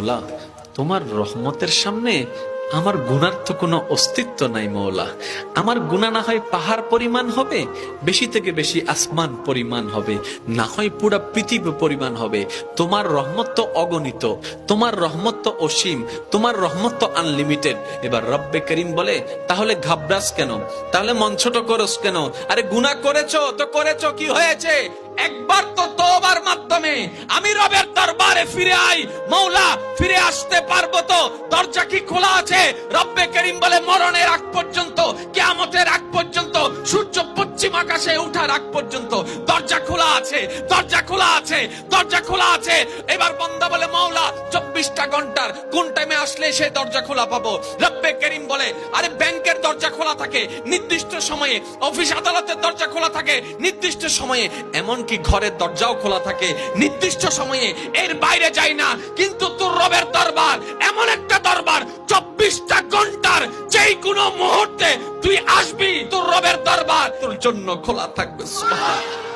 মৌলা, তোমার রহমতের সামনে আমার গুনার তো কোনো অস্তিত্ব নাই মৌলা। আমার গুনাহ না হয় পাহাড় পরিমাণ হবে, বেশি থেকে বেশি আসমান পরিমাণ হবে, না হয় পুরা পৃথিবী পরিমাণ হবে। তোমার রহমত তো অগণিত, তোমার রহমত তো অসীম, তোমার রহমত তো আনলিমিটেড। এবার রব্বে করিম বলে, তাহলে ঘাবড়াস কেন, তাহলে মন ছোট করস কেন? আরে গুনাহ করেছো তো করেছো, কি হয়েছে? একবার তো তওবার মাধ্যমে আমি রবের দরবারে ফিরে আই। মৌলা, ফিরে আসতে পারবো তো? দরজা কি খোলা আছে? রব্বে করিম বলে, মরণের আগ পর্যন্ত, কিয়ামতের আগ পর্যন্ত, সূর্য পশ্চিম আকাশে ওঠার আগ পর্যন্ত দরজা খোলা আছে, দরজা খোলা আছে, দরজা খোলা আছে। এবার বান্দা বলে, মৌলা 24টা ঘন্টার কোন টাইমে আসলে সেই দরজা খোলা পাবো? রব্বে করিম বলে, আরে ব্যাংকের দরজা খোলা থাকে নির্দিষ্ট সময়ে, অফিস আদালতের দরজা খোলা থাকে নির্দিষ্ট সময়ে, এমনকি ঘরের দরজাও খোলা থাকে নির্দিষ্ট সময়ে, এর বাইরে যাই না। কিন্তু তোর রবের দরবার এমন একটা দরবার, 24টা ঘন্টার যেই কোনো মুহূর্তে তুই আসবি, তোর রবের দরবার তোর জন্য খোলা থাকবে। সুবহানাল্লাহ।